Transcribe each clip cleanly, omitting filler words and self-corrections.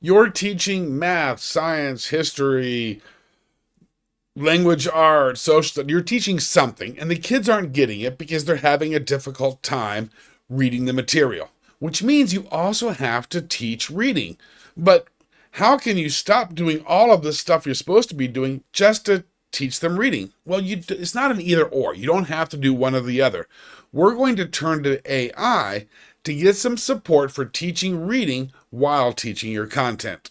You're teaching math, science, history, language arts, social studies. You're teaching something, and the kids aren't getting it because they're having a difficult time reading the material, which means you also have to teach reading. But how can you stop doing all of the stuff you're supposed to be doing just to teach them reading? Well, it's not an either or. You don't have to do one or the other. We're going to turn to AI to get some support for teaching reading while teaching your content.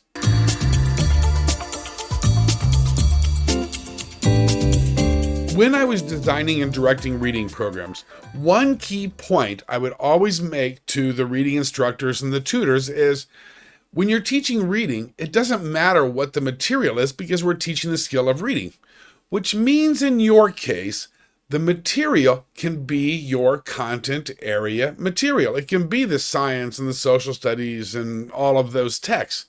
When I was designing and directing reading programs, one key point I would always make to the reading instructors and the tutors is when you're teaching reading, it doesn't matter what the material is because we're teaching the skill of reading, which means in your case, the material can be your content area material. It can be the science and the social studies and all of those texts.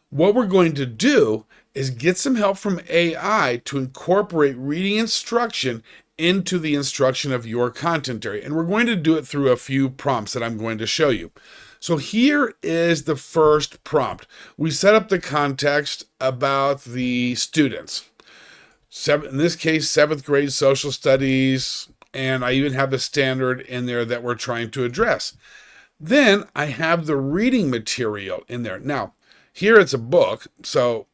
What we're going to do is get some help from AI to incorporate reading instruction into the instruction of your content area. And we're going to do it through a few prompts that I'm going to show you. So here is the first prompt. We set up the context about the students. In this case, 7th grade social studies, and I even have the standard in there that we're trying to address. Then I have the reading material in there. Now, here it's a book, so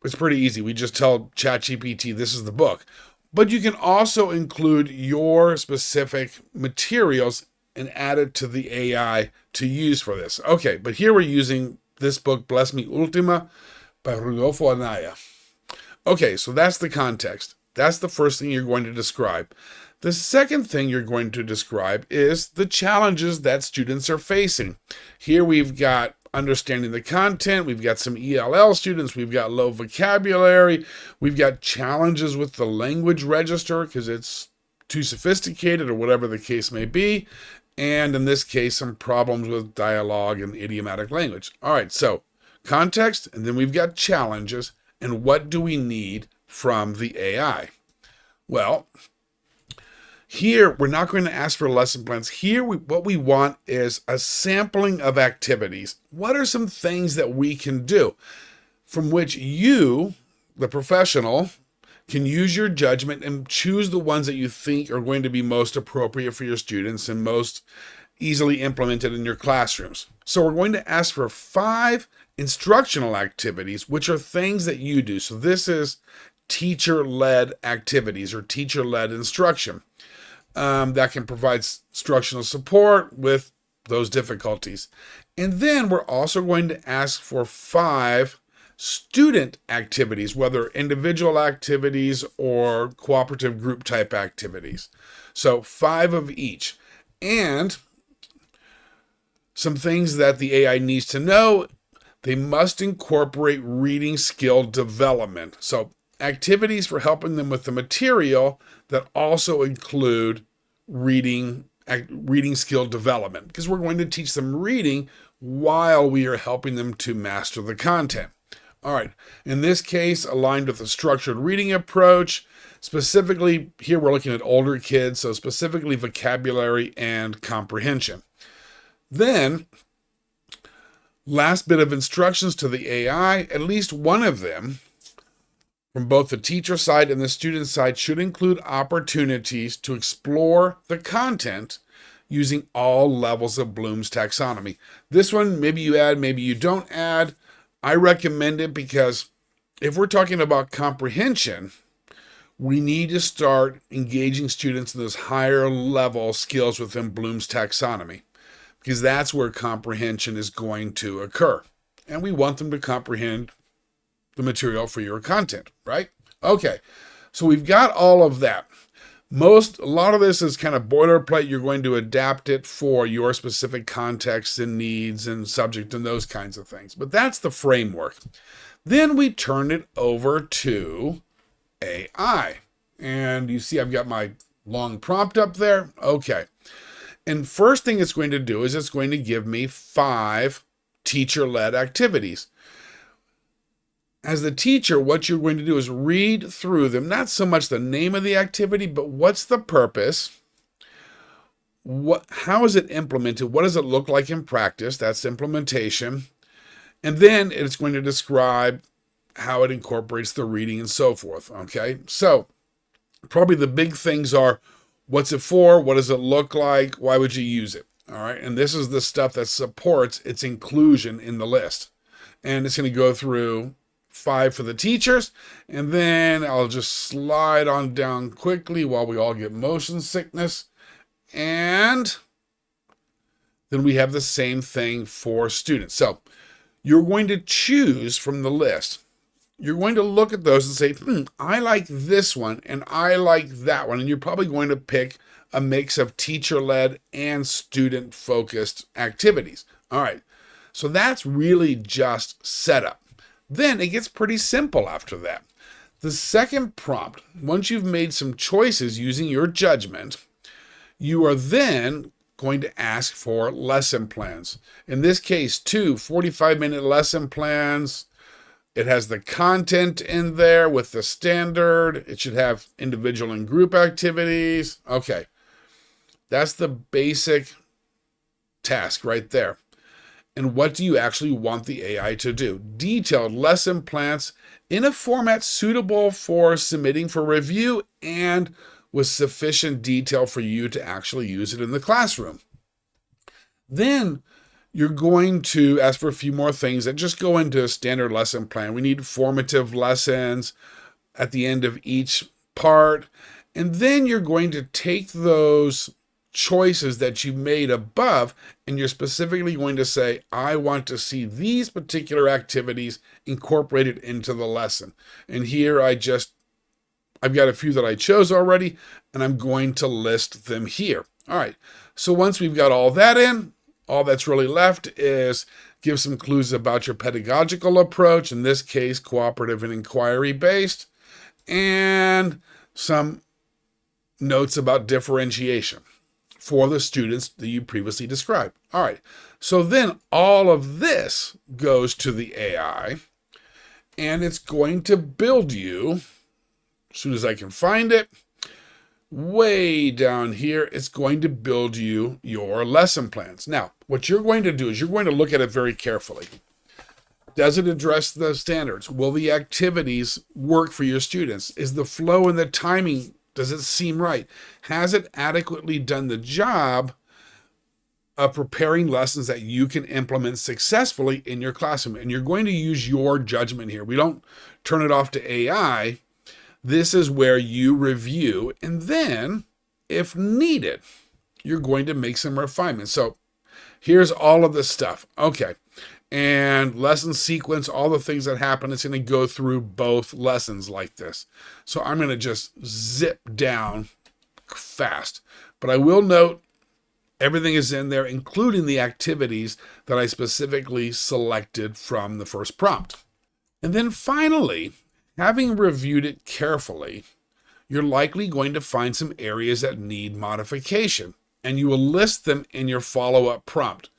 it's pretty easy. We just tell ChatGPT this is the book. But you can also include your specific materials and add it to the AI to use for this. Okay, but here we're using this book, Bless Me Ultima, by Rodolfo Anaya. Okay, so that's the context. That's the first thing you're going to describe. The second thing you're going to describe is the challenges that students are facing. Here we've got understanding the content, we've got some ELL students, we've got low vocabulary, we've got challenges with the language register because it's too sophisticated or whatever the case may be, and in this case, some problems with dialogue and idiomatic language. All right, so context, and then we've got challenges, and what do we need from the AI? Well, here, we're not going to ask for lesson plans. Here, what we want is a sampling of activities. What are some things that we can do from which you, the professional, can use your judgment and choose the ones that you think are going to be most appropriate for your students and most easily implemented in your classrooms. So we're going to ask for 5 instructional activities, which are things that you do. So this is teacher-led activities or teacher-led instruction. That can provide instructional support with those difficulties. And then we're also going to ask for 5 student activities, whether individual activities or cooperative group type activities. So 5 of each. And some things that the AI needs to know, they must incorporate reading skill development. So activities for helping them with the material that also include reading skill development, because we're going to teach them reading while we are helping them to master the content. All right, in this case, aligned with a structured reading approach, specifically here we're looking at older kids, so specifically vocabulary and comprehension. Then, last bit of instructions to the AI, at least one of them, from both the teacher side and the student side, should include opportunities to explore the content using all levels of Bloom's taxonomy. This one, maybe you add, maybe you don't add. I recommend it because if we're talking about comprehension, we need to start engaging students in those higher level skills within Bloom's taxonomy, because that's where comprehension is going to occur. And we want them to comprehend the material for your content, right? Okay, so we've got all of that. A lot of this is kind of boilerplate. You're going to adapt it for your specific context and needs and subject and those kinds of things. But that's the framework. Then we turn it over to AI. And you see I've got my long prompt up there. Okay. And first thing it's going to do is it's going to give me 5 teacher-led activities. As the teacher, what you're going to do is read through them, not so much the name of the activity, but what's the purpose? How is it implemented? What does it look like in practice? That's implementation. And then it's going to describe how it incorporates the reading and so forth. Okay, so probably the big things are, what's it for? What does it look like? Why would you use it? All right, and this is the stuff that supports its inclusion in the list. And it's going to go through 5 for the teachers, and then I'll just slide on down quickly while we all get motion sickness. And then we have the same thing for students. So you're going to choose from the list. You're going to look at those and say, I like this one and I like that one. And you're probably going to pick a mix of teacher-led and student-focused activities. All right, so that's really just setup. Then it gets pretty simple after that. The second prompt, once you've made some choices using your judgment, you are then going to ask for lesson plans. In this case, 2 45-minute lesson plans. It has the content in there with the standard. It should have individual and group activities. Okay, that's the basic task right there. And what do you actually want the AI to do? Detailed lesson plans in a format suitable for submitting for review and with sufficient detail for you to actually use it in the classroom. Then you're going to ask for a few more things that just go into a standard lesson plan. We need formative lessons at the end of each part. And then you're going to take those choices that you made above, and you're specifically going to say, I want to see these particular activities incorporated into the lesson. And here I've got a few that I chose already, and I'm going to list them here. All right, so once we've got all that in, all that's really left is give some clues about your pedagogical approach, in this case, cooperative and inquiry-based, and some notes about differentiation for the students that you previously described. All right, so then all of this goes to the AI, and it's going to build you, as soon as I can find it, way down here, it's going to build you your lesson plans. Now, what you're going to do is you're going to look at it very carefully. Does it address the standards? Will the activities work for your students? Is the flow and the timing, does it seem right? Has it adequately done the job of preparing lessons that you can implement successfully in your classroom? And you're going to use your judgment here. We don't turn it off to AI. This is where you review, and then, if needed, you're going to make some refinements. So here's all of this stuff. Okay. And lesson sequence, all the things that happen, it's going to go through both lessons like this. So I'm going to just zip down fast. But I will note everything is in there, including the activities that I specifically selected from the first prompt. And then finally, having reviewed it carefully, you're likely going to find some areas that need modification, and you will list them in your follow-up prompt.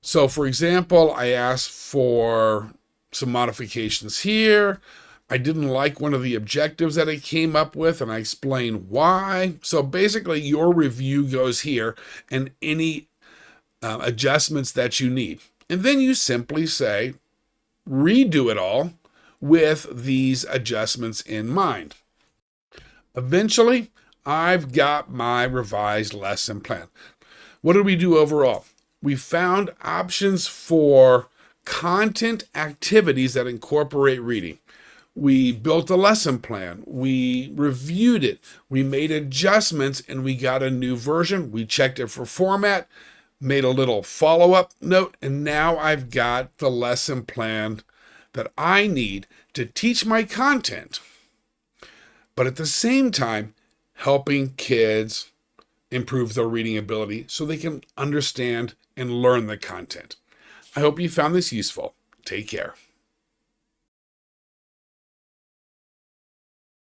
So, for example, I asked for some modifications here. I didn't like one of the objectives that it came up with, and I explained why. So basically, your review goes here, and any adjustments that you need. And then you simply say, redo it all with these adjustments in mind. Eventually, I've got my revised lesson plan. What did we do overall? We found options for content activities that incorporate reading. We built a lesson plan. We reviewed it. We made adjustments, and we got a new version. We checked it for format, made a little follow-up note, and now I've got the lesson plan that I need to teach my content, but at the same time, helping kids improve their reading ability so they can understand and learn the content. I hope you found this useful. Take care.